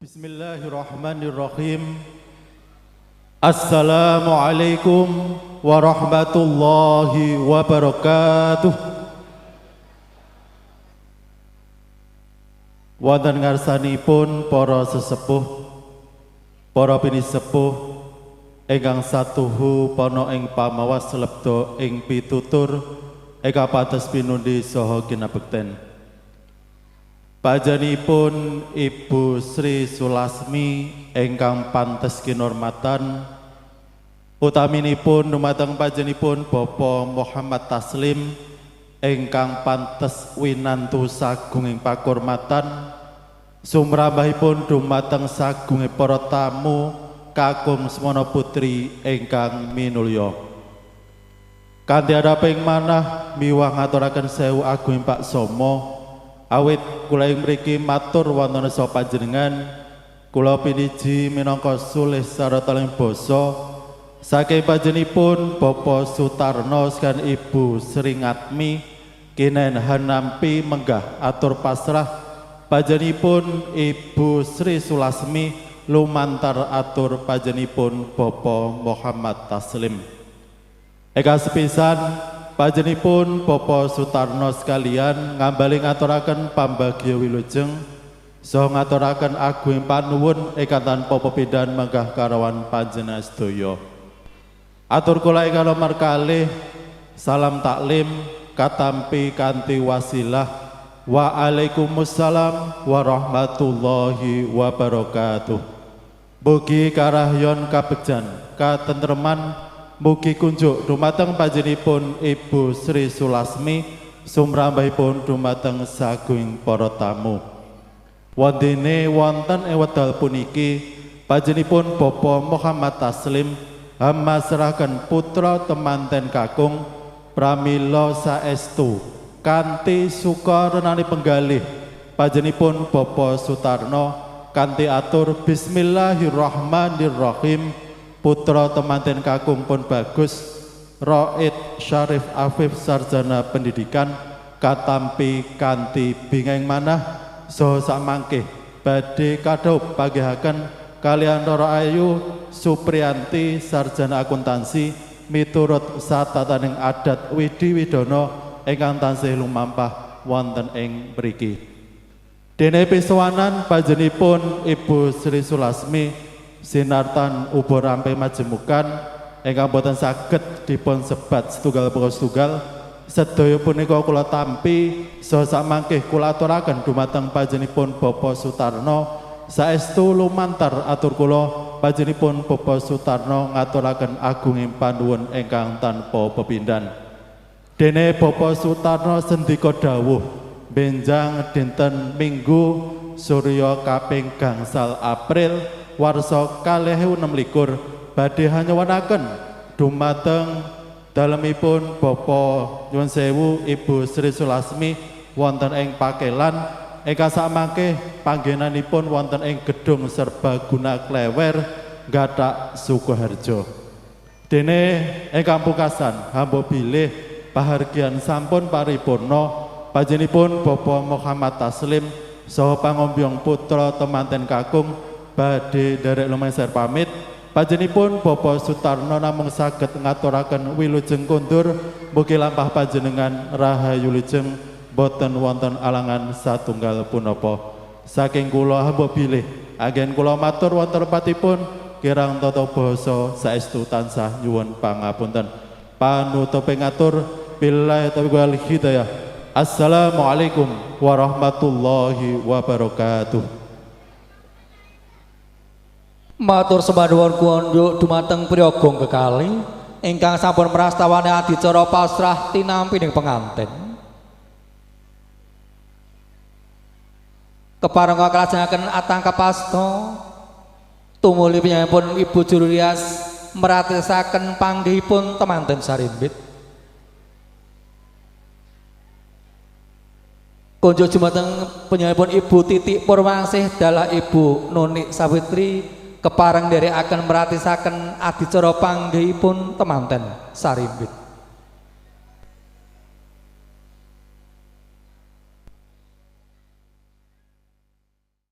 Bismillahirrahmanirrahim. Assalamualaikum warahmatullahi wabarakatuh. Wonten ngarsanipun para sesepuh, para pinisepuh ingkang satuhu pana ing pamawas lebda ing pitutur ingkang pados pinundi saha kinabekten. Panjenenganipun Ibu Sri Sulasmi ingkang pantes kinurmatan, utaminipun dumateng panjenenganipun Bapak Muhammad Taslim ingkang pantes winantu sagunging pakurmatan, sumrambahipun dumateng sagunging para tamu kakung semana putri ingkang minulya. Kanthi adhaping manah miwah ngaturaken sewu agunging Pak Somo. Awit kula ing mriki matur wonten saha panjenengan, kula piniji minangka sulih sarta ing basa saking panjenenganipun Bapak Sutarno kan Ibu Sri Ngatmi kinenhan nampi menggah atur pasrah panjenenganipun Ibu Sri Sulasmi lumantar atur panjenenganipun Bapak Muhammad Taslim. Eka sepisan panjenenganipun Bapak Sutarno sekalian ngambali ngaturaken pambagya wilujeng saha ngaturaken agunging panuwun ingkang tanpa pepindhan menggah karawan panjenengan sedaya. Atur kula ingkang nomor kalih salam taklim katampi kanthi wasilah. Waalaikumsalam warahmatullahi wabarakatuh. Mugi karahyon kabegjan katentreman mugi kunjuk dumateng panjenenganipun Ibu Sri Sulasmi sumrambahipun dumateng sagunging para tamu. Wondene wonten ing wekdal puniki panjenenganipun Bapak Muhammad Taslim masrahaken putra temanten kakung pramila saestu kanthi suka renani penggalih panjenenganipun Bapak Sutarno kanthi atur bismillahirrahmanirrahim. Putra temanten kakung pun bagus Roid Syarif Afif sarjana pendidikan katampi kanthi bingeng manah saha samangke badhe kadhaup panggihaken kaliyan Rara Ayu Supriyanti sarjana akuntansi miturut satataning adat Widi Widono ingkang tansih lumampah wonten ing mriki. Dene pisowanan panjenenganipun Ibu Sri Sulasmi sinartan ubo rampe majemukan ingkang boten saged dipun sebat setunggal pokok setunggal sedaya punika kula tampi saha samangke kula aturaken dumateng panjenenganipun Bapak Sutarno saestu lumantar atur kula panjenenganipun Bapak Sutarno ngaturaken agunging panuwun ingkang tanpa pepindhan. Dene Bapak Sutarno sendika dawuh benjang dinten Minggu surya kaping gangsal April warsa 2026 badhe hanyuwunaken dumateng dalemipun Bapak nyuwun sewu Ibu Sri Sulasmi wonten ing Pakelan ingkang samangke panggenanipun wonten ing Gedung Serbaguna Klewer Gathak Sukoharjo. Dene ingkang pungkasan hamba bilih pahargyan sampun paripurna panjenenganipun Bapak Muhammad Taslim saha pangombyong putra temanten kakung badhe derek lumeser pamit. Panjenenganipun Bapak Sutarno namung saged ngaturaken wilujeng kondur mugi lampah panjenengan rahayu wilujeng boten wonten alangan satunggal punapa. Saking kula hamba bilih anggen kula matur wonten tempatipun kirang tata basa saestu tansah nyuwun pangapunten. Panutuping atur billahi taufiq wal hidayah. Assalamualaikum warahmatullahi wabarakatuh. Matur sembah nuwun kunjuk dumateng priyagong kekalih ingkang sampun prastawane adicara pasrah tinampi ning penganten. Kepareng kalajengaken atang kapasta tumuli panjenenganipun Ibu Juru Rias meratesaken panggihipun temanten sarimbit. Kunjuk dumateng panjenenganipun Ibu Titik Purwangsih dalah Ibu Nunik Sawitri kepareng nderekaken meratisaken adicara panggihipun temanten sarimbit.